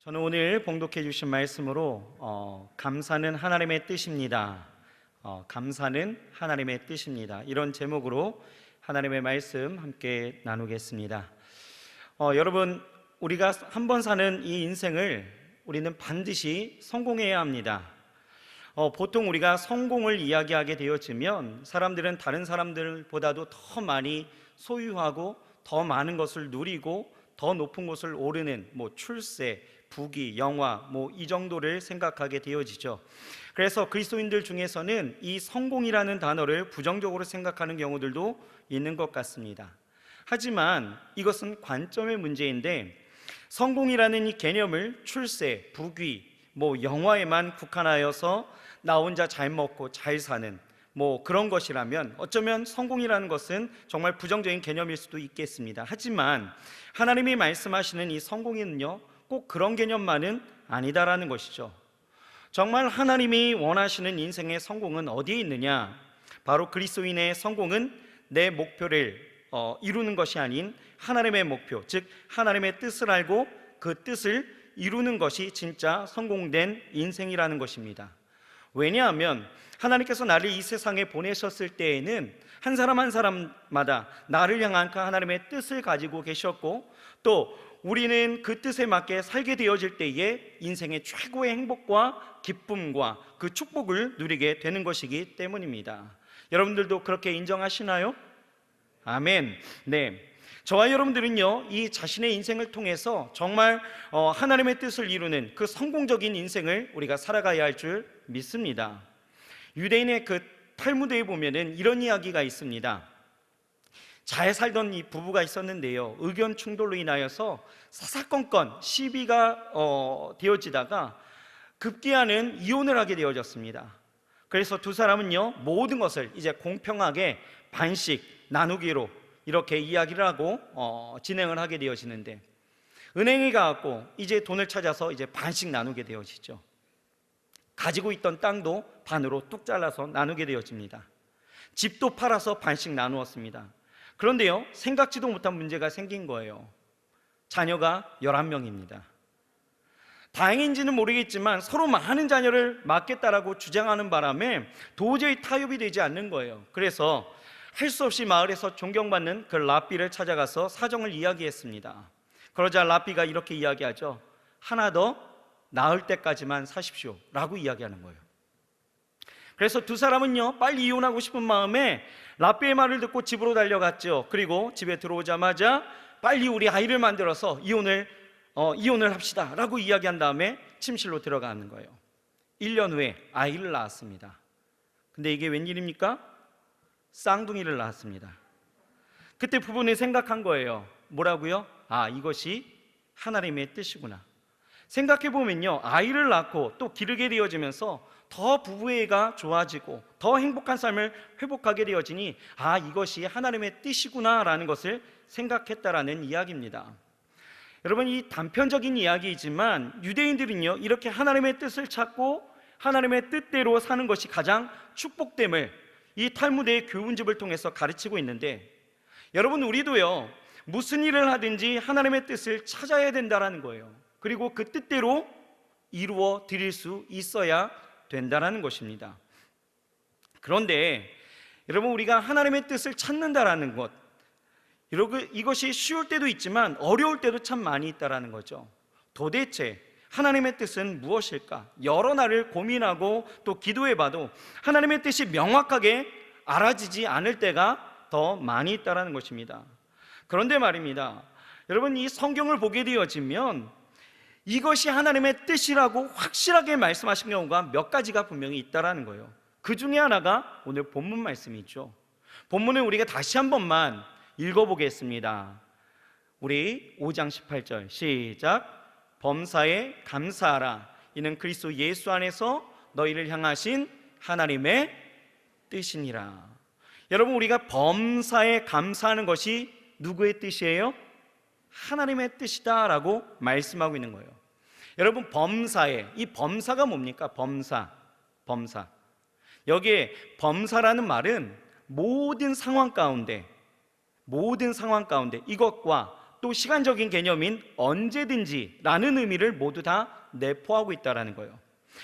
저는 오늘 봉독해 주신 말씀으로 감사는 하나님의 뜻입니다. 감사는 하나님의 뜻입니다. 이런 제목으로 하나님의 말씀 함께 나누겠습니다. 여러분, 우리가 한 번 사는 이 인생을 우리는 반드시 성공해야 합니다. 보통 우리가 성공을 이야기하게 되어지면 사람들은 다른 사람들보다도 더 많이 소유하고 더 많은 것을 누리고 더 높은 곳을 오르는 출세, 부귀, 영화 이 정도를 생각하게 되어지죠. 그래서 그리스도인들 중에서는 이 성공이라는 단어를 부정적으로 생각하는 경우들도 있는 것 같습니다. 하지만 이것은 관점의 문제인데, 성공이라는 이 개념을 출세, 부귀, 영화에만 국한하여서 나 혼자 잘 먹고 잘 사는 그런 것이라면 어쩌면 성공이라는 것은 정말 부정적인 개념일 수도 있겠습니다. 하지만 하나님이 말씀하시는 이 성공은요, 꼭 그런 개념만은 아니다라는 것이죠. 정말 하나님이 원하시는 인생의 성공은 어디에 있느냐? 바로 그리스도인의 성공은 내 목표를 이루는 것이 아닌 하나님의 목표, 즉 하나님의 뜻을 알고 그 뜻을 이루는 것이 진짜 성공된 인생이라는 것입니다. 왜냐하면 하나님께서 나를 이 세상에 보내셨을 때에는 한 사람 한 사람마다 나를 향한 그 하나님의 뜻을 가지고 계셨고, 또 우리는 그 뜻에 맞게 살게 되어질 때에 인생의 최고의 행복과 기쁨과 그 축복을 누리게 되는 것이기 때문입니다. 여러분들도 그렇게 인정하시나요? 아멘. 네. 저와 여러분들은요, 이 자신의 인생을 통해서 정말 하나님의 뜻을 이루는 그 성공적인 인생을 우리가 살아가야 할 줄 믿습니다. 유대인의 그 탈무드에 보면은 이런 이야기가 있습니다. 잘 살던 이 부부가 있었는데요, 의견 충돌로 인하여서 사사건건 시비가 되어지다가 급기야는 이혼을 하게 되어졌습니다. 그래서 두 사람은요, 모든 것을 이제 공평하게 반씩 나누기로 이렇게 이야기를 하고 진행을 하게 되어지는데, 은행에 가고 이제 돈을 찾아서 이제 반씩 나누게 되어지죠. 가지고 있던 땅도 반으로 뚝 잘라서 나누게 되어집니다. 집도 팔아서 반씩 나누었습니다. 그런데요, 생각지도 못한 문제가 생긴 거예요. 자녀가 11명입니다. 다행인지는 모르겠지만 서로 많은 자녀를 맡겠다라고 주장하는 바람에 도저히 타협이 되지 않는 거예요. 그래서 할 수 없이 마을에서 존경받는 그 랍비를 찾아가서 사정을 이야기했습니다. 그러자 랍비가 이렇게 이야기하죠. 하나 더 낳을 때까지만 사십시오 라고 이야기하는 거예요. 그래서 두 사람은요, 빨리 이혼하고 싶은 마음에 랍비의 말을 듣고 집으로 달려갔죠. 그리고 집에 들어오자마자 빨리 우리 아이를 만들어서 이혼을 합시다 라고 이야기한 다음에 침실로 들어가는 거예요. 1년 후에 아이를 낳았습니다. 근데 이게 웬일입니까? 쌍둥이를 낳았습니다. 그때 부부는 생각한 거예요. 뭐라고요? 이것이 하나님의 뜻이구나. 생각해보면요, 아이를 낳고 또 기르게 되어지면서 더 부부애가 좋아지고 더 행복한 삶을 회복하게 되어지니 이것이 하나님의 뜻이구나 라는 것을 생각했다라는 이야기입니다. 여러분, 이 단편적인 이야기이지만 유대인들은요, 이렇게 하나님의 뜻을 찾고 하나님의 뜻대로 사는 것이 가장 축복됨을 이 탈무드의 교훈집을 통해서 가르치고 있는데, 여러분, 우리도요, 무슨 일을 하든지 하나님의 뜻을 찾아야 된다라는 거예요. 그리고 그 뜻대로 이루어 드릴 수 있어야 된다라는 것입니다. 그런데 여러분, 우리가 하나님의 뜻을 찾는다라는 것, 이것이 쉬울 때도 있지만 어려울 때도 참 많이 있다라는 거죠. 도대체 하나님의 뜻은 무엇일까? 여러 날을 고민하고 또 기도해봐도 하나님의 뜻이 명확하게 알아지지 않을 때가 더 많이 있다라는 것입니다. 그런데 말입니다, 여러분, 이 성경을 보게 되어지면 이것이 하나님의 뜻이라고 확실하게 말씀하신 경우가 몇 가지가 분명히 있다라는 거예요. 그 중에 하나가 오늘 본문 말씀이죠. 본문을 우리가 다시 한 번만 읽어보겠습니다. 우리 5장 18절 시작. 범사에 감사하라. 이는 그리스도 예수 안에서 너희를 향하신 하나님의 뜻이니라. 여러분, 우리가 범사에 감사하는 것이 누구의 뜻이에요? 하나님의 뜻이다라고 말씀하고 있는 거예요. 여러분, 범사에, 이 범사가 뭡니까? 범사. 여기에 범사라는 말은 모든 상황 가운데 이것과 또 시간적인 개념인 언제든지라는 의미를 모두 다 내포하고 있다는 거예요.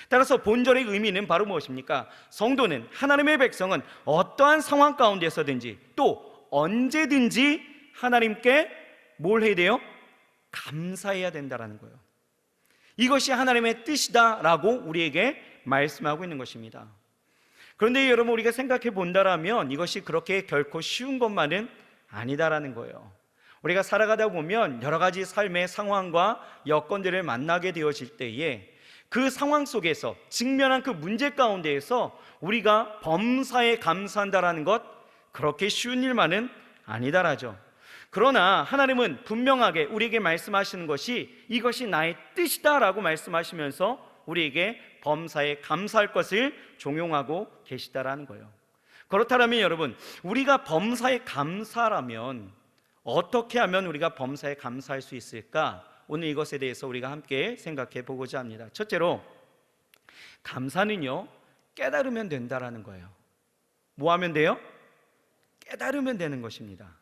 따라서 본절의 의미는 바로 무엇입니까? 성도는, 하나님의 백성은 어떠한 상황 가운데서든지 또 언제든지 하나님께 뭘 해야 돼요? 감사해야 된다는 거예요. 이것이 하나님의 뜻이다라고 우리에게 말씀하고 있는 것입니다. 그런데 여러분, 우리가 생각해 본다라면 이것이 그렇게 결코 쉬운 것만은 아니다라는 거예요. 우리가 살아가다 보면 여러 가지 삶의 상황과 여건들을 만나게 되어질 때에 그 상황 속에서 직면한 그 문제 가운데에서 우리가 범사에 감사한다라는 것, 그렇게 쉬운 일만은 아니다라죠. 그러나 하나님은 분명하게 우리에게 말씀하시는 것이 이것이 나의 뜻이다라고 말씀하시면서 우리에게 범사에 감사할 것을 종용하고 계시다라는 거예요. 그렇다면 여러분, 우리가 범사에 감사라면 어떻게 하면 우리가 범사에 감사할 수 있을까? 오늘 이것에 대해서 우리가 함께 생각해 보고자 합니다. 첫째로, 감사는요, 깨달으면 된다라는 거예요. 뭐 하면 돼요? 깨달으면 되는 것입니다.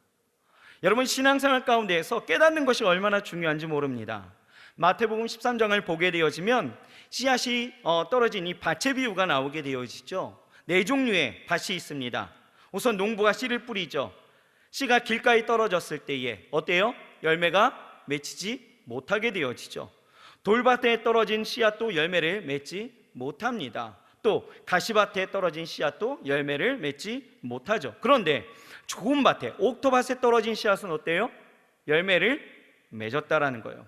여러분, 신앙생활 가운데에서 깨닫는 것이 얼마나 중요한지 모릅니다. 마태복음 13장을 보게 되어지면 씨앗이 떨어진 이 밭의 비유가 나오게 되어지죠. 네 종류의 밭이 있습니다. 우선 농부가 씨를 뿌리죠. 씨가 길가에 떨어졌을 때에 어때요? 열매가 맺히지 못하게 되어지죠. 돌밭에 떨어진 씨앗도 열매를 맺지 못합니다. 또 가시밭에 떨어진 씨앗도 열매를 맺지 못하죠. 그런데 좋은 밭에, 옥토밭에 떨어진 씨앗은 어때요? 열매를 맺었다라는 거예요.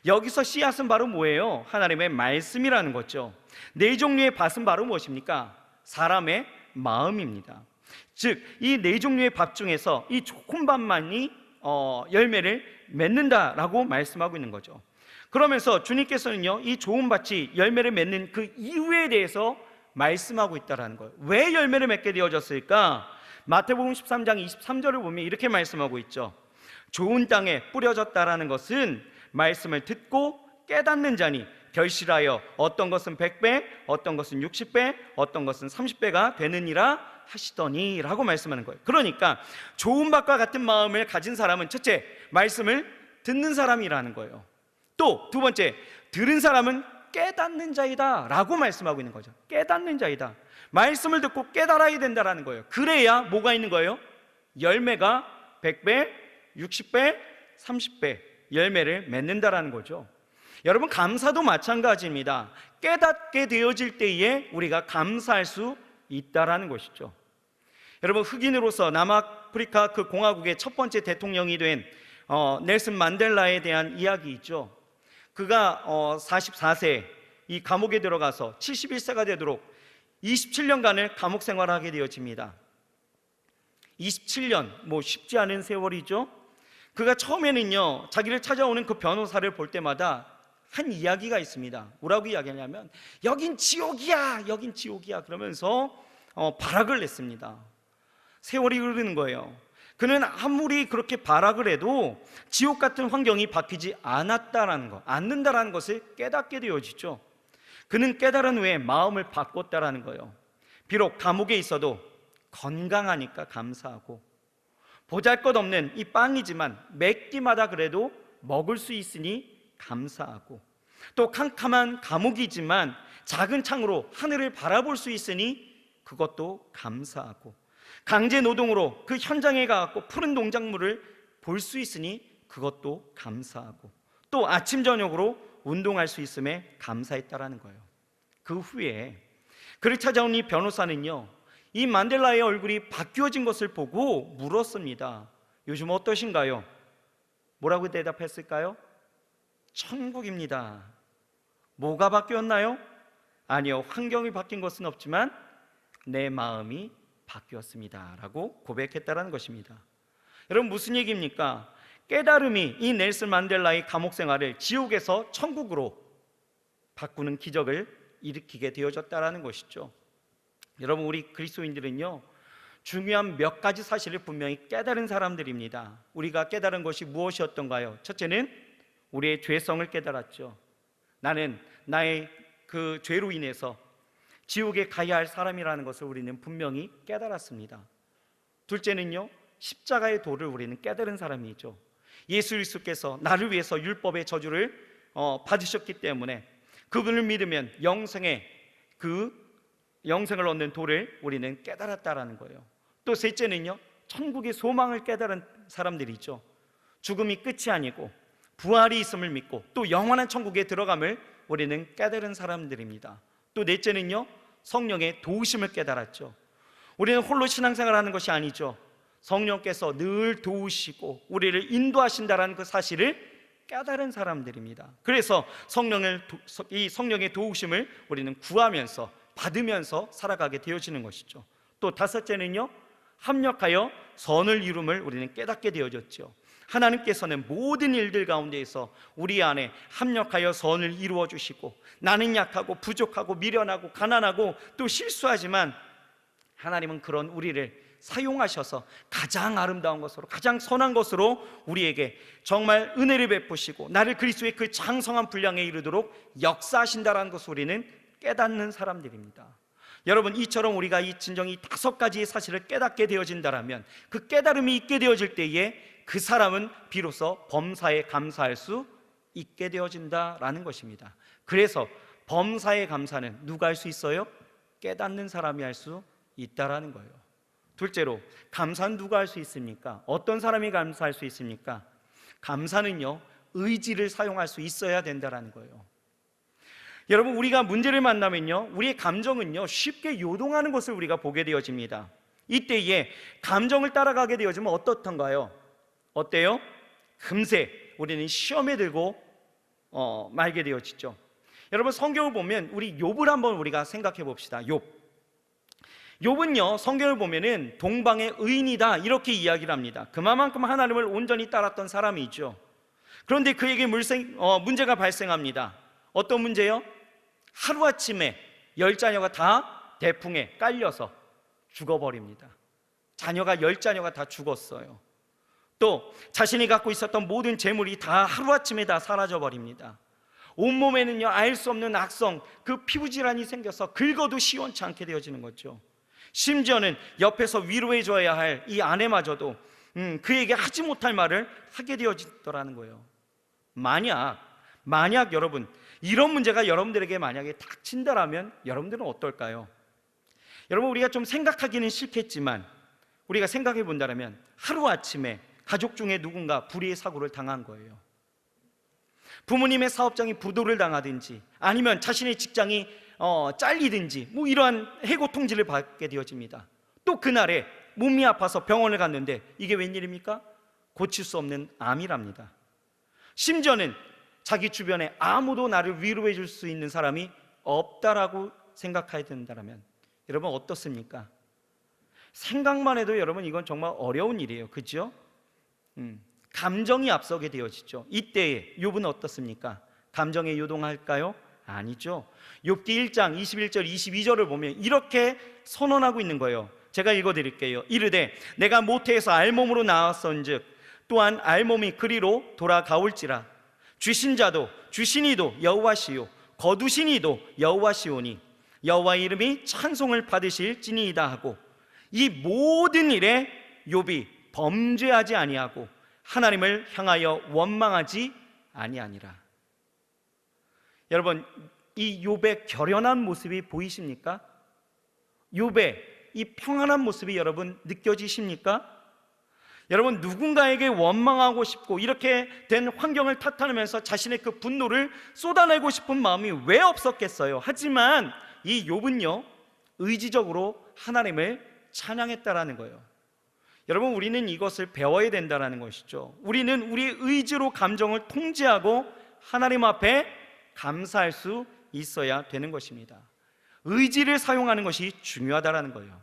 여기서 씨앗은 바로 뭐예요? 하나님의 말씀이라는 거죠. 네 종류의 밭은 바로 무엇입니까? 사람의 마음입니다. 즉, 이 네 종류의 밭 중에서 이 좋은 밭만이 열매를 맺는다라고 말씀하고 있는 거죠. 그러면서 주님께서는요, 이 좋은 밭이 열매를 맺는 그 이유에 대해서 말씀하고 있다는 거예요. 왜 열매를 맺게 되어졌을까? 마태복음 13장 23절을 보면 이렇게 말씀하고 있죠. 좋은 땅에 뿌려졌다라는 것은 말씀을 듣고 깨닫는 자니 결실하여 어떤 것은 100배, 어떤 것은 60배, 어떤 것은 30배가 되느니라 하시더니 라고 말씀하는 거예요. 그러니까 좋은 밭과 같은 마음을 가진 사람은 첫째, 말씀을 듣는 사람이라는 거예요. 또 두 번째, 들은 사람은 깨닫는 자이다 라고 말씀하고 있는 거죠. 깨닫는 자이다. 말씀을 듣고 깨달아야 된다는 거예요. 그래야 뭐가 있는 거예요? 열매가 100배, 60배, 30배 열매를 맺는다라는 거죠. 여러분, 감사도 마찬가지입니다. 깨닫게 되어질 때에 우리가 감사할 수 있다라는 것이죠. 여러분, 흑인으로서 남아프리카 그 공화국의 첫 번째 대통령이 된 넬슨 만델라에 대한 이야기 있죠. 그가 44세 이 감옥에 들어가서 71세가 되도록 27년간을 감옥 생활하게 되어집니다. 27년, 쉽지 않은 세월이죠. 그가 처음에는요, 자기를 찾아오는 그 변호사를 볼 때마다 한 이야기가 있습니다. 뭐라고 이야기하냐면 여긴 지옥이야, 여긴 지옥이야 그러면서 발악을 냈습니다. 세월이 흐르는 거예요. 그는 아무리 그렇게 발악을 해도 지옥 같은 환경이 바뀌지 않는다라는 것을 깨닫게 되어지죠. 그는 깨달은 후에 마음을 바꿨다라는 거예요. 비록 감옥에 있어도 건강하니까 감사하고, 보잘것없는 이 빵이지만 매 끼마다 그래도 먹을 수 있으니 감사하고, 또 캄캄한 감옥이지만 작은 창으로 하늘을 바라볼 수 있으니 그것도 감사하고, 강제 노동으로 그 현장에 가서 푸른 농작물을 볼 수 있으니 그것도 감사하고, 또 아침 저녁으로 운동할 수 있음에 감사했다라는 거예요. 그 후에 그를 찾아온 이 변호사는요, 이 만델라의 얼굴이 바뀌어진 것을 보고 물었습니다. 요즘 어떠신가요? 뭐라고 대답했을까요? 천국입니다. 뭐가 바뀌었나요? 아니요, 환경이 바뀐 것은 없지만 내 마음이 바뀌었습니다 라고 고백했다는 것입니다. 여러분, 무슨 얘기입니까? 깨달음이 이 넬슨 만델라의 감옥 생활을 지옥에서 천국으로 바꾸는 기적을 일으키게 되어졌다는 것이죠. 여러분, 우리 그리스도인들은요, 중요한 몇 가지 사실을 분명히 깨달은 사람들입니다. 우리가 깨달은 것이 무엇이었던가요? 첫째는 우리의 죄성을 깨달았죠. 나는 나의 그 죄로 인해서 지옥에 가야 할 사람이라는 것을 우리는 분명히 깨달았습니다. 둘째는요, 십자가의 도를 우리는 깨달은 사람이죠. 예수 그리스도께서 나를 위해서 율법의 저주를 받으셨기 때문에 그분을 믿으면 영생을 얻는 도를 우리는 깨달았다라는 거예요. 또 셋째는요, 천국의 소망을 깨달은 사람들이죠. 죽음이 끝이 아니고 부활이 있음을 믿고 또 영원한 천국에 들어감을 우리는 깨달은 사람들입니다. 또 넷째는요, 성령의 도우심을 깨달았죠. 우리는 홀로 신앙생활하는 것이 아니죠. 성령께서 늘 도우시고 우리를 인도하신다라는 그 사실을 깨달은 사람들입니다. 그래서 이 성령의 도우심을 우리는 구하면서 받으면서 살아가게 되어지는 것이죠. 또 다섯째는요, 합력하여 선을 이룸을 우리는 깨닫게 되어졌죠. 하나님께서는 모든 일들 가운데에서 우리 안에 합력하여 선을 이루어 주시고, 나는 약하고 부족하고 미련하고 가난하고 또 실수하지만 하나님은 그런 우리를 사용하셔서 가장 아름다운 것으로, 가장 선한 것으로 우리에게 정말 은혜를 베푸시고 나를 그리스도의 그 장성한 분량에 이르도록 역사하신다라는 것을 우리는 깨닫는 사람들입니다. 여러분, 이처럼 우리가 이 진정 이 5가지의 사실을 깨닫게 되어진다면, 그 깨달음이 있게 되어질 때에 그 사람은 비로소 범사에 감사할 수 있게 되어진다라는 것입니다. 그래서 범사에 감사는 누가 할 수 있어요? 깨닫는 사람이 할 수 있다라는 거예요. 둘째로, 감사는 누가 할 수 있습니까? 어떤 사람이 감사할 수 있습니까? 감사는요, 의지를 사용할 수 있어야 된다라는 거예요. 여러분, 우리가 문제를 만나면요, 우리의 감정은요 쉽게 요동하는 것을 우리가 보게 되어집니다. 이때에 감정을 따라가게 되어지면 어떻던가요? 어때요? 금세 우리는 시험에 들고 말게 되어지죠. 여러분, 성경을 보면 우리 욥을 한번 우리가 생각해 봅시다. 욥은요, 성경을 보면은 동방의 의인이다 이렇게 이야기를 합니다. 그만큼 하나님을 온전히 따랐던 사람이죠. 그런데 그에게 문제가 발생합니다. 어떤 문제요? 하루아침에 10자녀가 다 대풍에 깔려서 죽어버립니다. 자녀가 10자녀가 다 죽었어요. 또 자신이 갖고 있었던 모든 재물이 다 하루아침에 다 사라져버립니다. 온몸에는요, 알 수 없는 악성, 그 피부질환이 생겨서 긁어도 시원치 않게 되어지는 거죠. 심지어는 옆에서 위로해줘야 할 이 아내마저도 그에게 하지 못할 말을 하게 되어지더라는 거예요. 만약 여러분, 이런 문제가 여러분들에게 만약에 닥친다라면 여러분들은 어떨까요? 여러분, 우리가 좀 생각하기는 싫겠지만 우리가 생각해 본다면 하루아침에 가족 중에 누군가 불의의 사고를 당한 거예요. 부모님의 사업장이 부도를 당하든지 아니면 자신의 직장이 잘리든지 뭐 이러한 해고 통지를 받게 되어집니다. 또 그날에 몸이 아파서 병원을 갔는데 이게 웬일입니까? 고칠 수 없는 암이랍니다. 심지어는 자기 주변에 아무도 나를 위로해 줄 수 있는 사람이 없다라고 생각해야 된다면 여러분 어떻습니까? 생각만 해도 여러분 이건 정말 어려운 일이에요. 그렇죠? 감정이 앞서게 되어지죠. 이때에 욥은 어떻습니까? 감정에 요동할까요? 아니죠. 욥기 1장 21절 22절을 보면 이렇게 선언하고 있는 거예요. 제가 읽어드릴게요. 이르되 내가 모태에서 알몸으로 나왔은즉 또한 알몸이 그리로 돌아가올지라. 주신 자도 주신 이도 여호와시요 거두신 이도 여호와시오니 여호와의 이름이 찬송을 받으실지니이다 하고, 이 모든 일에 욥이 범죄하지 아니하고 하나님을 향하여 원망하지 아니하니라. 여러분, 이 욥의 결연한 모습이 보이십니까? 욥의 이 평안한 모습이 여러분 느껴지십니까? 여러분, 누군가에게 원망하고 싶고 이렇게 된 환경을 탓하면서 자신의 그 분노를 쏟아내고 싶은 마음이 왜 없었겠어요? 하지만 이 욥은요, 의지적으로 하나님을 찬양했다라는 거예요. 여러분, 우리는 이것을 배워야 된다는 것이죠. 우리는 우리의 의지로 감정을 통제하고 하나님 앞에 감사할 수 있어야 되는 것입니다. 의지를 사용하는 것이 중요하다는 거예요.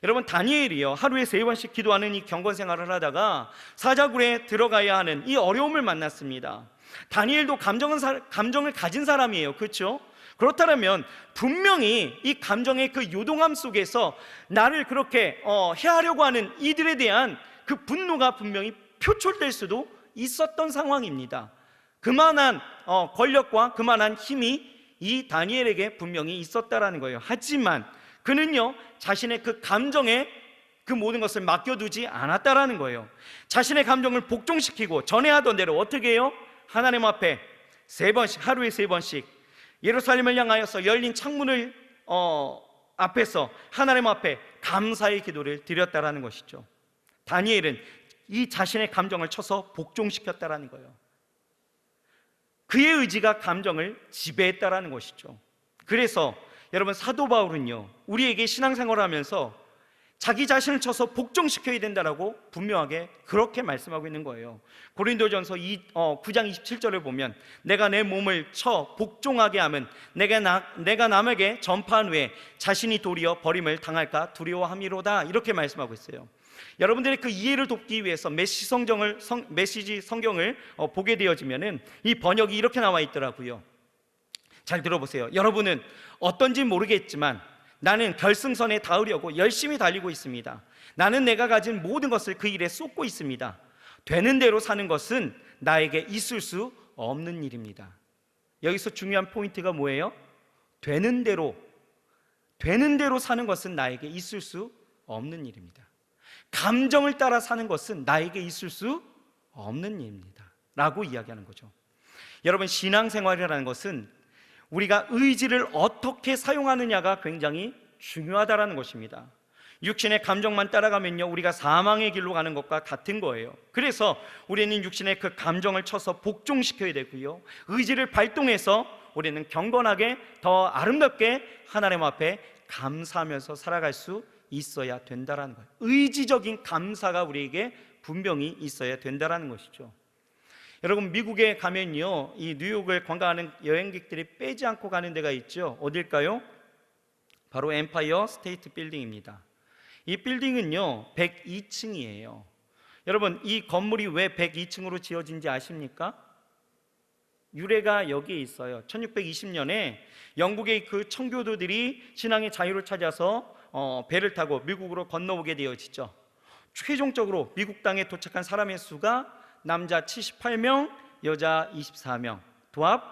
여러분, 다니엘이요, 하루에 3번씩 기도하는 이 경건 생활을 하다가 사자굴에 들어가야 하는 이 어려움을 만났습니다. 다니엘도 감정을 가진 사람이에요. 그렇죠? 그렇다면 분명히 이 감정의 그 요동함 속에서 나를 그렇게 해하려고 하는 이들에 대한 그 분노가 분명히 표출될 수도 있었던 상황입니다. 그만한 권력과 그만한 힘이 이 다니엘에게 분명히 있었다라는 거예요. 하지만 그는요, 자신의 그 감정에 그 모든 것을 맡겨두지 않았다라는 거예요. 자신의 감정을 복종시키고 전에 하던 대로 어떻게 해요? 하나님 앞에 3번씩, 하루에 3번씩 예루살렘을 향하여서 열린 창문을 앞에서 하나님 앞에 감사의 기도를 드렸다라는 것이죠. 다니엘은 이 자신의 감정을 쳐서 복종시켰다라는 거예요. 그의 의지가 감정을 지배했다라는 것이죠. 그래서 여러분, 사도 바울은요, 우리에게 신앙생활을 하면서 자기 자신을 쳐서 복종시켜야 된다라고 분명하게 그렇게 말씀하고 있는 거예요. 고린도전서 9장 27절을 보면 내가 내 몸을 쳐 복종하게 하면 내가 남에게 전파한 후에 자신이 도리어 버림을 당할까 두려워함이로다, 이렇게 말씀하고 있어요. 여러분들의 그 이해를 돕기 위해서 메시지 성경을 보게 되어지면은 이 번역이 이렇게 나와 있더라고요. 잘 들어보세요. 여러분은 어떤지 모르겠지만 나는 결승선에 닿으려고 열심히 달리고 있습니다. 나는 내가 가진 모든 것을 그 일에 쏟고 있습니다. 되는 대로 사는 것은 나에게 있을 수 없는 일입니다. 여기서 중요한 포인트가 뭐예요? 되는 대로 사는 것은 나에게 있을 수 없는 일입니다. 감정을 따라 사는 것은 나에게 있을 수 없는 일입니다 라고 이야기하는 거죠. 여러분, 신앙생활이라는 것은 우리가 의지를 어떻게 사용하느냐가 굉장히 중요하다라는 것입니다. 육신의 감정만 따라가면요, 우리가 사망의 길로 가는 것과 같은 거예요. 그래서 우리는 육신의 그 감정을 쳐서 복종시켜야 되고요, 의지를 발동해서 우리는 경건하게 더 아름답게 하나님 앞에 감사하면서 살아갈 수 있어야 된다라는 거예요. 의지적인 감사가 우리에게 분명히 있어야 된다라는 것이죠. 여러분, 미국에 가면요, 이 뉴욕을 관광하는 여행객들이 빼지 않고 가는 데가 있죠. 어딜까요? 바로 엠파이어 스테이트 빌딩입니다. 이 빌딩은요 102층이에요. 여러분, 이 건물이 왜 102층으로 지어진지 아십니까? 유래가 여기에 있어요. 1620년에 영국의 그 청교도들이 신앙의 자유를 찾아서 배를 타고 미국으로 건너오게 되어지죠. 최종적으로 미국 땅에 도착한 사람의 수가 남자 78명, 여자 24명, 도합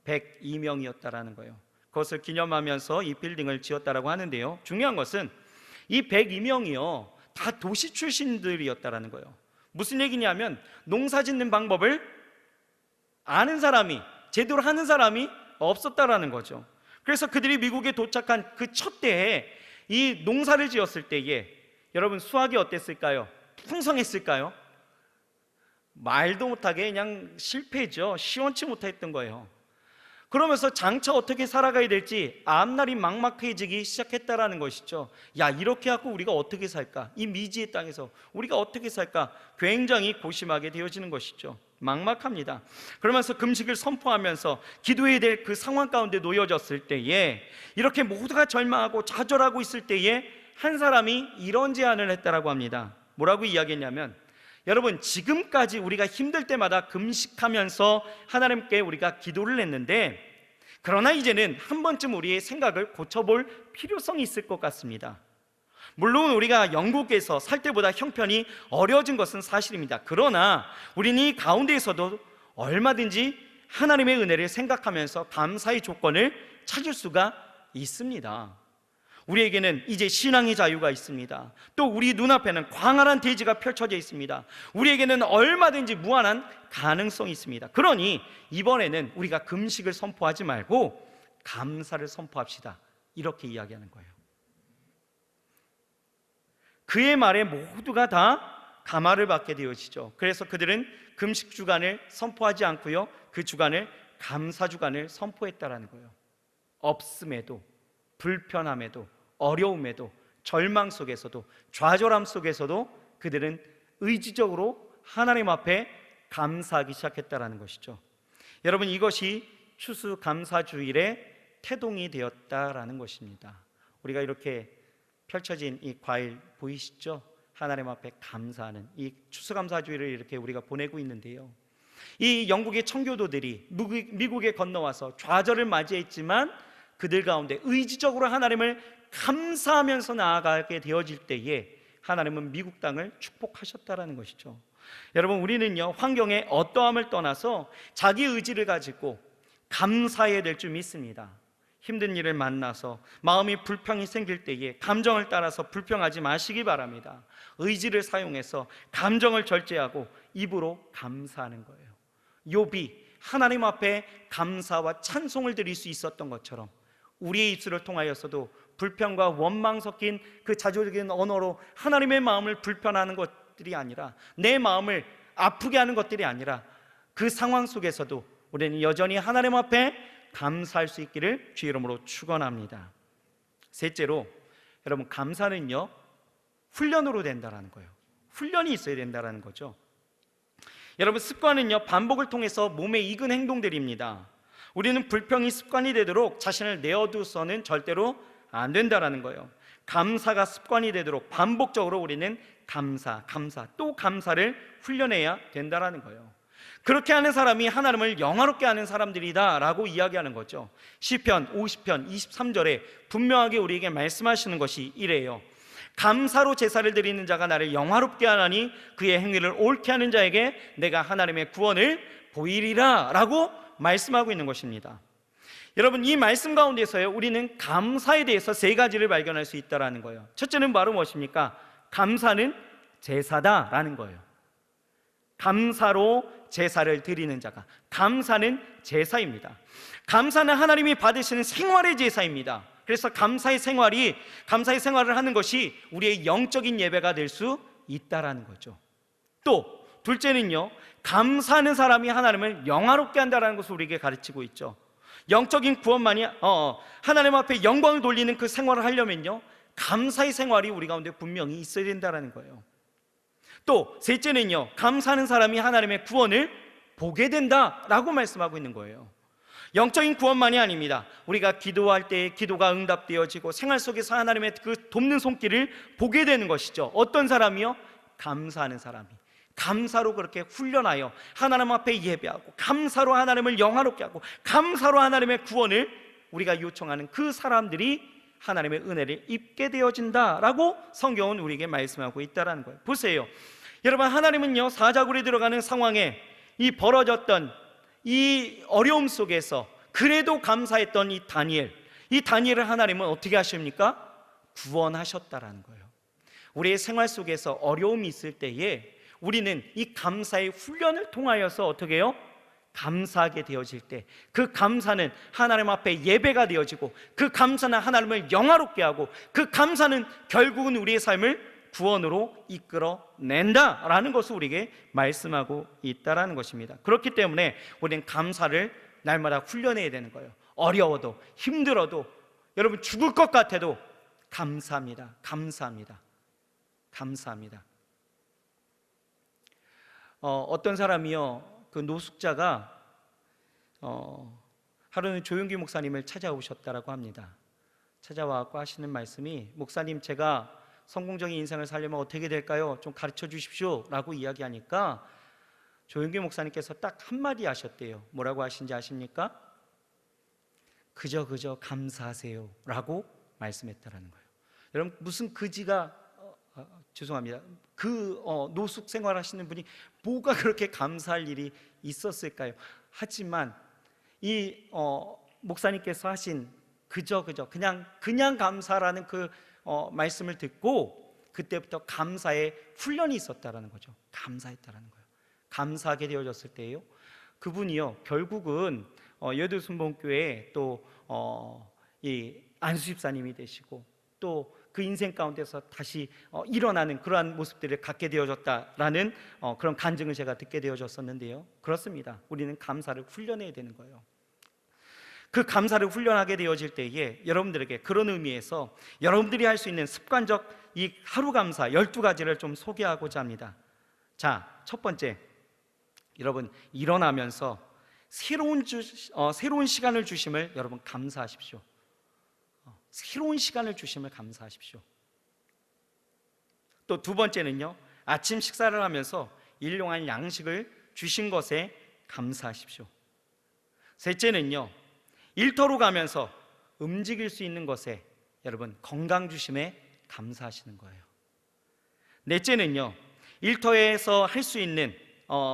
102명이었다라는 거예요. 그것을 기념하면서 이 빌딩을 지었다라고 하는데요, 중요한 것은 이 102명이요 다 도시 출신들이었다라는 거예요. 무슨 얘기냐면 농사 짓는 방법을 아는 사람이, 제대로 하는 사람이 없었다라는 거죠. 그래서 그들이 미국에 도착한 그 첫 때에 이 농사를 지었을 때에 여러분, 수확이 어땠을까요? 풍성했을까요? 말도 못하게 그냥 실패죠. 시원치 못했던 거예요. 그러면서 장차 어떻게 살아가야 될지 앞날이 막막해지기 시작했다라는 것이죠. 야, 이렇게 하고 우리가 어떻게 살까? 이 미지의 땅에서 우리가 어떻게 살까? 굉장히 고심하게 되어지는 것이죠. 막막합니다. 그러면서 금식을 선포하면서 기도해야 될 그 상황 가운데 놓여졌을 때에, 이렇게 모두가 절망하고 좌절하고 있을 때에 한 사람이 이런 제안을 했다라고 합니다. 뭐라고 이야기했냐면, 여러분, 지금까지 우리가 힘들 때마다 금식하면서 하나님께 우리가 기도를 했는데, 그러나 이제는 한 번쯤 우리의 생각을 고쳐볼 필요성이 있을 것 같습니다. 물론 우리가 영국에서 살 때보다 형편이 어려워진 것은 사실입니다. 그러나 우리는 이 가운데에서도 얼마든지 하나님의 은혜를 생각하면서 감사의 조건을 찾을 수가 있습니다. 우리에게는 이제 신앙의 자유가 있습니다. 또 우리 눈앞에는 광활한 대지가 펼쳐져 있습니다. 우리에게는 얼마든지 무한한 가능성이 있습니다. 그러니 이번에는 우리가 금식을 선포하지 말고 감사를 선포합시다, 이렇게 이야기하는 거예요. 그의 말에 모두가 다 감화를 받게 되어지죠. 그래서 그들은 금식 주간을 선포하지 않고요, 그 주간을 감사 주간을 선포했다라는 거예요. 없음에도, 불편함에도, 어려움에도, 절망 속에서도, 좌절함 속에서도 그들은 의지적으로 하나님 앞에 감사하기 시작했다라는 것이죠. 여러분, 이것이 추수감사주일의 태동이 되었다라는 것입니다. 우리가 이렇게 펼쳐진 이 과일 보이시죠? 하나님 앞에 감사하는 이 추수감사주일을 이렇게 우리가 보내고 있는데요, 이 영국의 청교도들이 미국에 건너와서 좌절을 맞이했지만 그들 가운데 의지적으로 하나님을 감사하면서 나아가게 되어질 때에 하나님은 미국 땅을 축복하셨다라는 것이죠. 여러분, 우리는요 환경의 어떠함을 떠나서 자기 의지를 가지고 감사해야 될 줄 믿습니다. 힘든 일을 만나서 마음이 불평이 생길 때에 감정을 따라서 불평하지 마시기 바랍니다. 의지를 사용해서 감정을 절제하고 입으로 감사하는 거예요. 욥이 하나님 앞에 감사와 찬송을 드릴 수 있었던 것처럼 우리의 입술을 통하여서도 불평과 원망 섞인 그 자조적인 언어로 하나님의 마음을 불편하는 것들이 아니라, 내 마음을 아프게 하는 것들이 아니라, 그 상황 속에서도 우리는 여전히 하나님 앞에 감사할 수 있기를 주의 이름으로 축원합니다. 셋째로, 여러분, 감사는요 훈련으로 된다라는 거예요. 훈련이 있어야 된다라는 거죠. 여러분, 습관은요 반복을 통해서 몸에 익은 행동들입니다. 우리는 불평이 습관이 되도록 자신을 내어두서는 절대로 안 된다라는 거예요. 감사가 습관이 되도록 반복적으로 우리는 감사 또 감사를 훈련해야 된다라는 거예요. 그렇게 하는 사람이 하나님을 영화롭게 하는 사람들이다 라고 이야기하는 거죠. 시편 50편 23절에 분명하게 우리에게 말씀하시는 것이 이래요. 감사로 제사를 드리는 자가 나를 영화롭게 하나니 그의 행위를 옳게 하는 자에게 내가 하나님의 구원을 보이리라 라고 말씀하고 있는 것입니다. 여러분, 이 말씀 가운데서요 우리는 감사에 대해서 세 가지를 발견할 수 있다는 거예요. 첫째는 바로 무엇입니까? 감사는 제사다라는 거예요. 감사로 제사를 드리는 자가, 감사는 제사입니다. 감사는 하나님이 받으시는 생활의 제사입니다. 그래서 감사의 생활을 하는 것이 우리의 영적인 예배가 될 수 있다라는 거죠. 또 둘째는요, 감사하는 사람이 하나님을 영화롭게 한다라는 것을 우리에게 가르치고 있죠. 영적인 구원만이 하나님 앞에 영광을 돌리는 그 생활을 하려면요 감사의 생활이 우리 가운데 분명히 있어야 된다라는 거예요. 또 셋째는요, 감사하는 사람이 하나님의 구원을 보게 된다라고 말씀하고 있는 거예요. 영적인 구원만이 아닙니다. 우리가 기도할 때 기도가 응답되어지고 생활 속에서 하나님의 그 돕는 손길을 보게 되는 것이죠. 어떤 사람이요? 감사하는 사람이 감사로 그렇게 훈련하여 하나님 앞에 예배하고, 감사로 하나님을 영화롭게 하고, 감사로 하나님의 구원을 우리가 요청하는 그 사람들이 하나님의 은혜를 입게 되어진다라고 성경은 우리에게 말씀하고 있다는 거예요. 보세요, 여러분, 하나님은요 사자굴에 들어가는 상황에 이 벌어졌던 이 어려움 속에서 그래도 감사했던 이 다니엘을 하나님은 어떻게 하십니까? 구원하셨다라는 거예요. 우리의 생활 속에서 어려움이 있을 때에 우리는 이 감사의 훈련을 통하여서 어떻게 해요? 감사하게 되어질 때 그 감사는 하나님 앞에 예배가 되어지고, 그 감사는 하나님을 영화롭게 하고, 그 감사는 결국은 우리의 삶을 구원으로 이끌어낸다라는 것을 우리에게 말씀하고 있다라는 것입니다. 그렇기 때문에 우리는 감사를 날마다 훈련해야 되는 거예요. 어려워도 힘들어도, 여러분 죽을 것 같아도 감사합니다. 어떤 사람이요, 그 노숙자가 하루는 조용기 목사님을 찾아오셨다라고 합니다. 찾아와서 하시는 말씀이, 목사님, 제가 성공적인 인생을 살려면 어떻게 될까요? 좀 가르쳐 주십시오 라고 이야기하니까 조용기 목사님께서 딱 한마디 하셨대요. 뭐라고 하신지 아십니까? 그저 감사하세요 라고 말씀했다라는 거예요. 여러분, 무슨 그지가 죄송합니다. 노숙 생활하시는 분이 뭐가 그렇게 감사할 일이 있었을까요? 하지만 이 목사님께서 하신 그저 그냥 감사라는 그 말씀을 듣고 그때부터 감사의 훈련이 있었다라는 거죠. 감사했다라는 거예요. 감사하게 되어졌을 때요, 그분이요 결국은 여두순복교회 또 이 안수집사님이 되시고, 또 그 인생 가운데서 다시 일어나는 그러한 모습들을 갖게 되어졌다라는 그런 간증을 제가 듣게 되어졌었는데요, 그렇습니다. 우리는 감사를 훈련해야 되는 거예요. 그 감사를 훈련하게 되어질 때에 여러분들에게 그런 의미에서 여러분들이 할 수 있는 습관적 이 하루 감사 12가지를 좀 소개하고자 합니다. 자, 첫 번째, 여러분 일어나면서 새로운 시간을 주심을 여러분 감사하십시오. 새로운 시간을 주심을 감사하십시오. 또 두 번째는요, 아침 식사를 하면서 일용할 양식을 주신 것에 감사하십시오. 셋째는요, 일터로 가면서 움직일 수 있는 것에 여러분 건강 주심에 감사하시는 거예요. 넷째는요, 일터에서 할 수 있는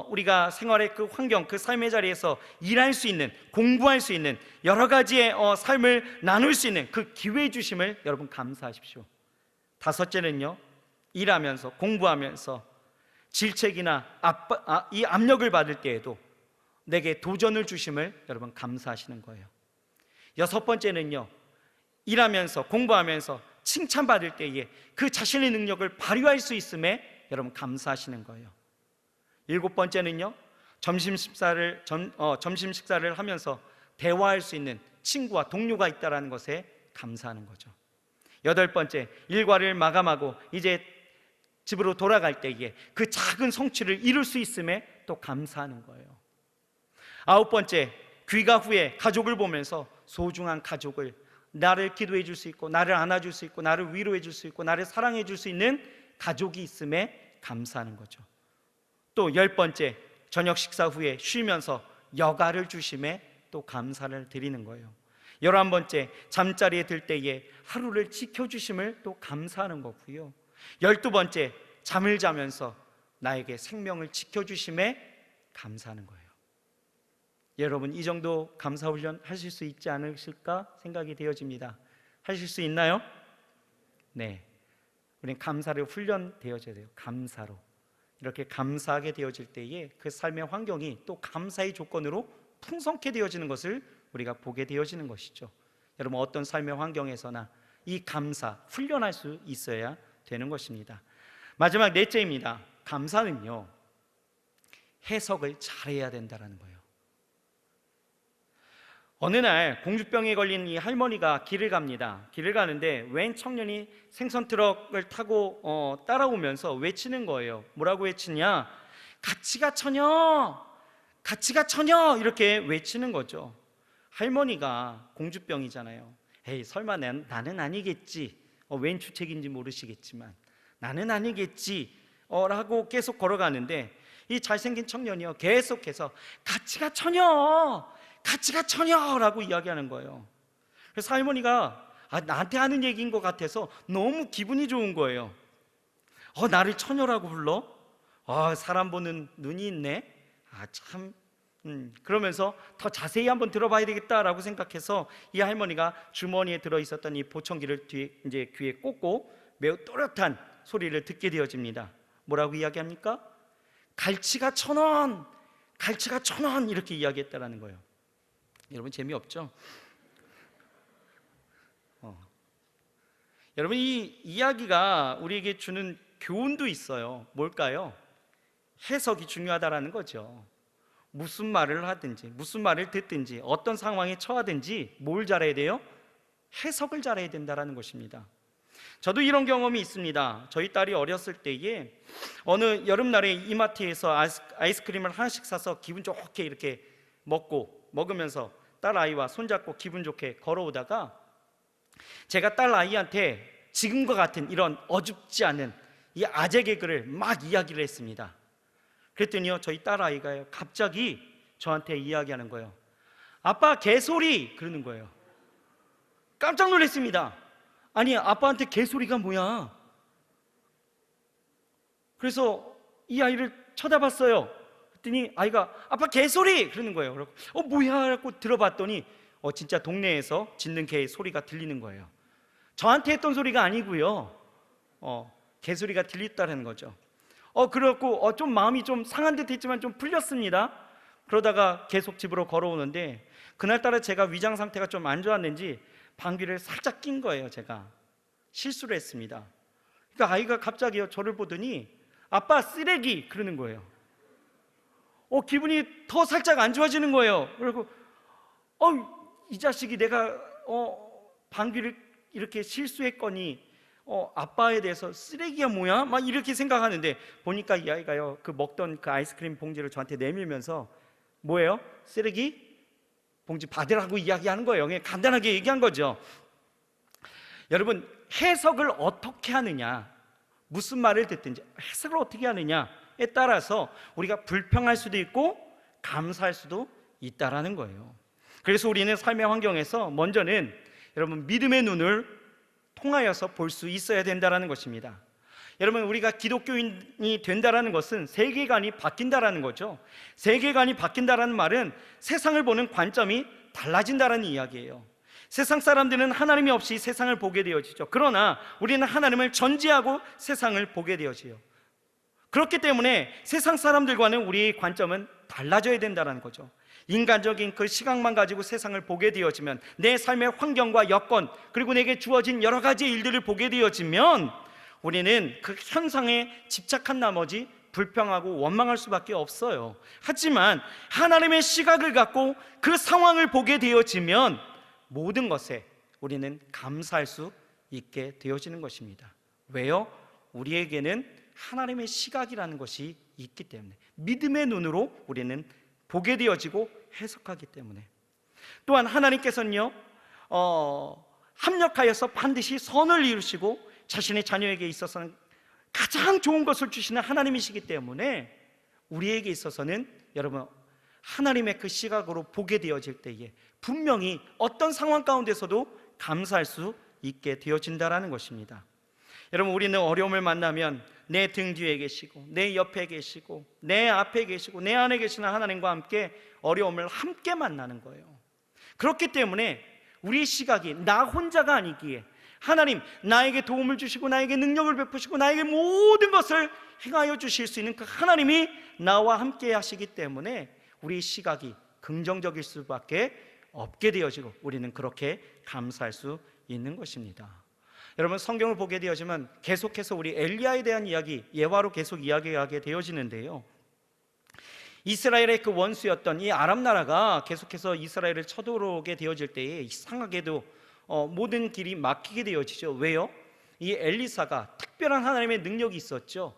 우리가 생활의 그 환경, 그 삶의 자리에서 일할 수 있는, 공부할 수 있는 여러 가지의 삶을 나눌 수 있는 그 기회 주심을 여러분 감사하십시오. 다섯째는요, 일하면서 공부하면서 질책이나 이 압력을 받을 때에도 내게 도전을 주심을 여러분 감사하시는 거예요. 여섯 번째는요, 일하면서 공부하면서 칭찬받을 때에 그 자신의 능력을 발휘할 수 있음에 여러분 감사하시는 거예요. 일곱 번째는요, 점심 식사를 하면서 대화할 수 있는 친구와 동료가 있다는 것에 감사하는 거죠. 여덟 번째, 일과를 마감하고 이제 집으로 돌아갈 때에 그 작은 성취를 이룰 수 있음에 또 감사하는 거예요. 아홉 번째, 귀가 후에 가족을 보면서 소중한 가족을, 나를 기도해 줄 수 있고 나를 안아줄 수 있고 나를 위로해 줄 수 있고 나를 사랑해 줄 수 있는 가족이 있음에 감사하는 거죠. 또 열 번째, 저녁 식사 후에 쉬면서 여가를 주심에 또 감사를 드리는 거예요. 11번째, 잠자리에 들 때에 하루를 지켜주심을 또 감사하는 거고요. 12번째, 잠을 자면서 나에게 생명을 지켜주심에 감사하는 거예요. 여러분, 이 정도 감사 훈련 하실 수 있지 않으실까 생각이 되어집니다. 하실 수 있나요? 네, 우리는 감사를 훈련되어져야 돼요. 감사로 이렇게 감사하게 되어질 때에 그 삶의 환경이 또 감사의 조건으로 풍성케 되어지는 것을 우리가 보게 되어지는 것이죠. 여러분, 어떤 삶의 환경에서나 이 감사 훈련할 수 있어야 되는 것입니다. 마지막 넷째입니다. 감사는요, 해석을 잘해야 된다는 거예요. 어느 날 공주병에 걸린 이 할머니가 길을 갑니다. 길을 가는데 웬 청년이 생선 트럭을 타고 따라오면서 외치는 거예요. 뭐라고 외치냐? 같이가 처녀, 같이가 처녀, 이렇게 외치는 거죠. 할머니가 공주병이잖아요. 에이, 설마 나는 아니겠지, 웬 주책인지 모르시겠지만 나는 아니겠지 라고 계속 걸어가는데 이 잘생긴 청년이요, 계속해서 같이가 처녀, 같이가 처녀라고 이야기하는 거예요. 그래서 할머니가 나한테 하는 얘기인 것 같아서 너무 기분이 좋은 거예요. 나를 처녀라고 불러? 사람 보는 눈이 있네. 참. 그러면서 더 자세히 한번 들어봐야 되겠다라고 생각해서 이 할머니가 주머니에 들어있었던 이 보청기를 귀에 꽂고 매우 또렷한 소리를 듣게 되어집니다. 뭐라고 이야기합니까? 갈치가 1,000원, 갈치가 1,000원, 이렇게 이야기했다라는 거예요. 여러분, 재미없죠? 여러분, 이 이야기가 우리에게 주는 교훈도 있어요. 뭘까요? 해석이 중요하다라는 거죠. 무슨 말을 하든지 무슨 말을 듣든지 어떤 상황에 처하든지 뭘 잘해야 돼요? 해석을 잘해야 된다라는 것입니다. 저도 이런 경험이 있습니다. 저희 딸이 어렸을 때에 어느 여름날에 이마트에서 아이스크림을 하나씩 사서 기분 좋게 이렇게 먹으면서 딸 아이와 손잡고 기분 좋게 걸어오다가 제가 딸 아이한테 지금과 같은 이런 어줍지 않은 이 아재 개그를 막 이야기를 했습니다. 그랬더니요, 저희 딸 아이가 갑자기 저한테 이야기하는 거예요. 아빠, 개소리! 그러는 거예요. 깜짝 놀랐습니다. 아니, 아빠한테 개소리가 뭐야? 그래서 이 아이를 쳐다봤어요. 그랬더니 아이가 아빠, 개소리! 그러는 거예요. 그래서 뭐야? 라고 들어봤더니 진짜 동네에서 짖는 개 소리가 들리는 거예요. 저한테 했던 소리가 아니고요, 개소리가 들렸다는 거죠. 그래갖고 좀 마음이 좀 상한 듯 했지만 좀 풀렸습니다. 그러다가 계속 집으로 걸어오는데 그날따라 제가 위장 상태가 좀 안 좋았는지 방귀를 살짝 낀 거예요. 제가 실수를 했습니다. 그러니까 아이가 갑자기 저를 보더니 아빠, 쓰레기! 그러는 거예요. 기분이 더 살짝 안 좋아지는 거예요. 그리고 이 자식이 내가 방귀를 이렇게 실수했거니 아빠에 대해서 쓰레기야 뭐야? 막 이렇게 생각하는데 보니까 이 아이가요, 그 먹던 그 아이스크림 봉지를 저한테 내밀면서 뭐예요? 쓰레기 봉지 받으라고 이야기하는 거예요. 그냥 간단하게 얘기한 거죠. 여러분, 해석을 어떻게 하느냐, 무슨 말을 듣든지 해석을 어떻게 하느냐에 따라서 우리가 불평할 수도 있고 감사할 수도 있다라는 거예요. 그래서 우리는 삶의 환경에서 먼저는 여러분 믿음의 눈을 통하여서 볼 수 있어야 된다는 것입니다. 여러분, 우리가 기독교인이 된다라는 것은 세계관이 바뀐다라는 거죠. 세계관이 바뀐다라는 말은 세상을 보는 관점이 달라진다라는 이야기예요. 세상 사람들은 하나님이 없이 세상을 보게 되어지죠. 그러나 우리는 하나님을 전제하고 세상을 보게 되어지요. 그렇기 때문에 세상 사람들과는 우리의 관점은 달라져야 된다는 거죠. 인간적인 그 시각만 가지고 세상을 보게 되어지면, 내 삶의 환경과 여건, 그리고 내게 주어진 여러 가지 일들을 보게 되어지면 우리는 그 현상에 집착한 나머지 불평하고 원망할 수밖에 없어요. 하지만 하나님의 시각을 갖고 그 상황을 보게 되어지면 모든 것에 우리는 감사할 수 있게 되어지는 것입니다. 왜요? 우리에게는 하나님의 시각이라는 것이 있기 때문에, 믿음의 눈으로 우리는 보게 되어지고 해석하기 때문에. 또한 하나님께서는요, 합력하여서 반드시 선을 이루시고 자신의 자녀에게 있어서는 가장 좋은 것을 주시는 하나님이시기 때문에 우리에게 있어서는 여러분, 하나님의 그 시각으로 보게 되어질 때에 분명히 어떤 상황 가운데서도 감사할 수 있게 되어진다라는 것입니다. 여러분, 우리는 어려움을 만나면 내 등 뒤에 계시고 내 옆에 계시고 내 앞에 계시고 내 안에 계시는 하나님과 함께 어려움을 함께 만나는 거예요. 그렇기 때문에 우리 시각이 나 혼자가 아니기에, 하나님 나에게 도움을 주시고 나에게 능력을 베푸시고 나에게 모든 것을 행하여 주실 수 있는 그 하나님이 나와 함께 하시기 때문에 우리 시각이 긍정적일 수밖에 없게 되어지고 우리는 그렇게 감사할 수 있는 것입니다. 여러분, 성경을 보게 되어지면 계속해서 우리 엘리야에 대한 이야기, 예화로 계속 이야기하게 되어지는데요, 이스라엘의 그 원수였던 이 아람 나라가 계속해서 이스라엘을 쳐들어오게 되어질 때에 이상하게도 모든 길이 막히게 되어지죠. 왜요? 이 엘리사가 특별한 하나님의 능력이 있었죠.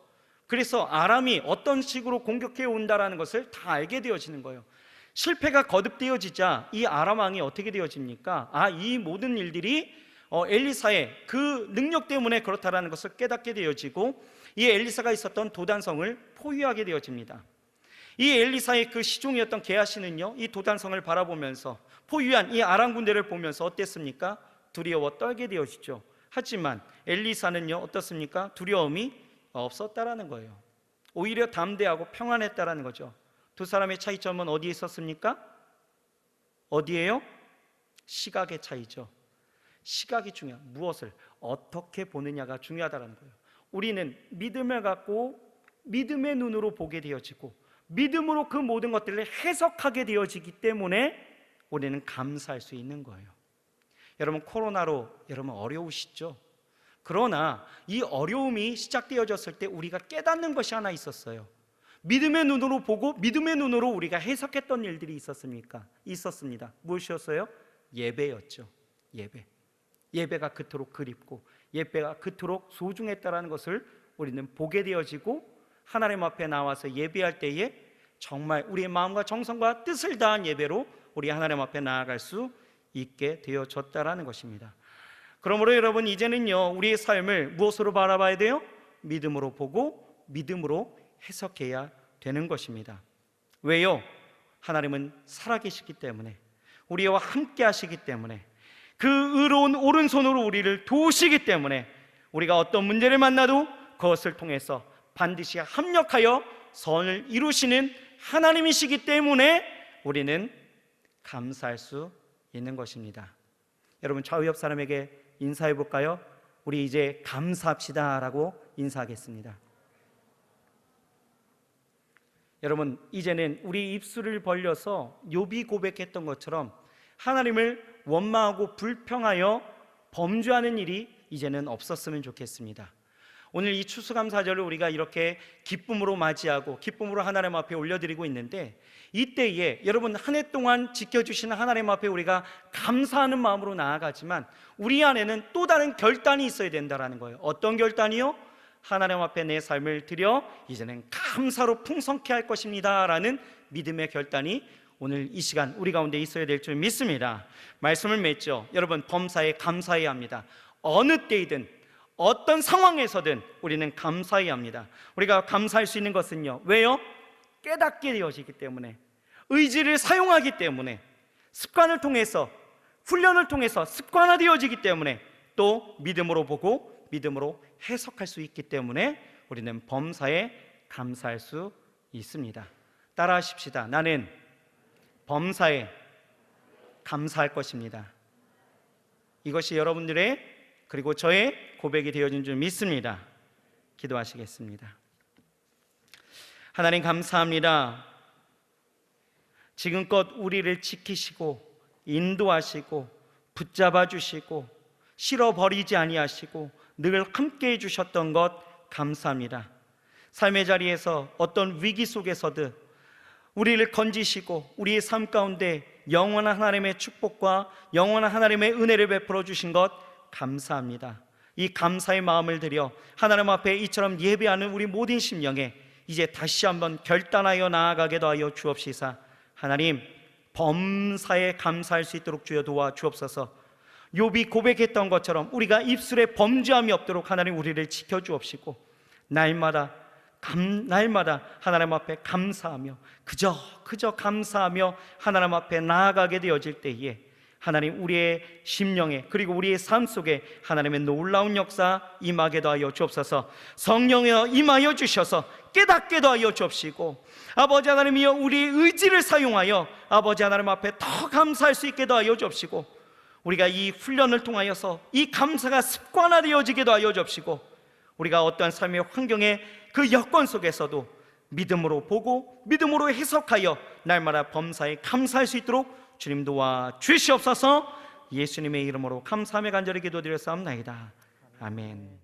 그래서 아람이 어떤 식으로 공격해 온다라는 것을 다 알게 되어지는 거예요. 실패가 거듭되어지자 이 아람 왕이 어떻게 되어집니까? 이 모든 일들이 엘리사의 그 능력 때문에 그렇다라는 것을 깨닫게 되어지고, 이 엘리사가 있었던 도단성을 포위하게 되어집니다. 이 엘리사의 그 시종이었던 게하시는요, 이 도단성을 바라보면서 포위한 이 아람 군대를 보면서 어땠습니까? 두려워 떨게 되어지죠. 하지만 엘리사는요, 어떻습니까? 두려움이 없었다라는 거예요. 오히려 담대하고 평안했다라는 거죠. 두 사람의 차이점은 어디에 있었습니까? 어디에요? 시각의 차이죠. 시각이 중요한, 무엇을 어떻게 보느냐가 중요하다는 거예요. 우리는 믿음을 갖고 믿음의 눈으로 보게 되어지고 믿음으로 그 모든 것들을 해석하게 되어지기 때문에 우리는 감사할 수 있는 거예요. 여러분, 코로나로 여러분 어려우시죠? 그러나 이 어려움이 시작되어졌을 때 우리가 깨닫는 것이 하나 있었어요. 믿음의 눈으로 보고 믿음의 눈으로 우리가 해석했던 일들이 있었습니다. 무엇이었어요? 예배였죠. 예배가 그토록 그립고 예배가 그토록 소중했다라는 것을 우리는 보게 되어지고, 하나님 앞에 나와서 예배할 때에 정말 우리의 마음과 정성과 뜻을 다한 예배로 우리 하나님 앞에 나아갈 수 있게 되어졌다라는 것입니다. 그러므로 여러분, 이제는요, 우리의 삶을 무엇으로 바라봐야 돼요? 믿음으로 보고 믿음으로 해석해야 되는 것입니다. 왜요? 하나님은 살아계시기 때문에, 우리와 함께 하시기 때문에, 그 의로운 오른손으로 우리를 도우시기 때문에 우리가 어떤 문제를 만나도 그것을 통해서 반드시 합력하여 선을 이루시는 하나님이시기 때문에 우리는 감사할 수 있는 것입니다. 여러분, 좌우 옆 사람에게 인사해 볼까요? 우리 이제 감사합시다 라고 인사하겠습니다. 여러분, 이제는 우리 입술을 벌려서 욥이 고백했던 것처럼 하나님을 원망하고 불평하여 범죄하는 일이 이제는 없었으면 좋겠습니다. 오늘 이 추수감사절을 우리가 이렇게 기쁨으로 맞이하고 기쁨으로 하나님 앞에 올려드리고 있는데, 이때에 여러분, 한 해 동안 지켜주시는 하나님 앞에 우리가 감사하는 마음으로 나아가지만 우리 안에는 또 다른 결단이 있어야 된다는 거예요. 어떤 결단이요? 하나님 앞에 내 삶을 드려 이제는 감사로 풍성케 할 것입니다 라는 믿음의 결단이 오늘 이 시간 우리 가운데 있어야 될 줄 믿습니다. 말씀을 맺죠. 여러분, 범사에 감사해야 합니다. 어느 때이든 어떤 상황에서든 우리는 감사해야 합니다. 우리가 감사할 수 있는 것은요, 왜요? 깨닫게 되어지기 때문에, 의지를 사용하기 때문에, 습관을 통해서, 훈련을 통해서 습관화되어지기 때문에, 또 믿음으로 보고 믿음으로 해석할 수 있기 때문에 우리는 범사에 감사할 수 있습니다. 따라하십시다. 나는 범사에 감사할 것입니다. 이것이 여러분들의 그리고 저의 고백이 되어진 줄 믿습니다. 기도하시겠습니다. 하나님 감사합니다. 지금껏 우리를 지키시고 인도하시고 붙잡아 주시고 실어버리지 아니하시고 늘 함께 해주셨던 것 감사합니다. 삶의 자리에서 어떤 위기 속에서도 우리를 건지시고 우리의 삶 가운데 영원한 하나님의 축복과 영원한 하나님의 은혜를 베풀어 주신 것 감사합니다. 이 감사의 마음을 들여 하나님 앞에 이처럼 예배하는 우리 모든 심령에 이제 다시 한번 결단하여 나아가게 하여 주옵시사. 하나님, 범사에 감사할 수 있도록 주여 도와 주옵소서. 욥이 고백했던 것처럼 우리가 입술에 범죄함이 없도록 하나님 우리를 지켜 주옵시고 날마다 하나님 앞에 감사하며 그저 감사하며 하나님 앞에 나아가게 되어질 때에 하나님 우리의 심령에 그리고 우리의 삶 속에 하나님의 놀라운 역사 임하게도 하여 주옵소서. 성령여 임하여 주셔서 깨닫게도 하여 주옵시고 아버지 하나님이여 우리의 의지를 사용하여 아버지 하나님 앞에 더 감사할 수 있게도 하여 주옵시고 우리가 이 훈련을 통하여서 이 감사가 습관화되어지게도 하여 주옵시고 우리가 어떠한 삶의 환경에 그 여건 속에서도 믿음으로 보고 믿음으로 해석하여 날마다 범사에 감사할 수 있도록 주님 도와 주시옵소서. 예수님의 이름으로 감사하며 간절히 기도드렸사옵나이다. 아멘.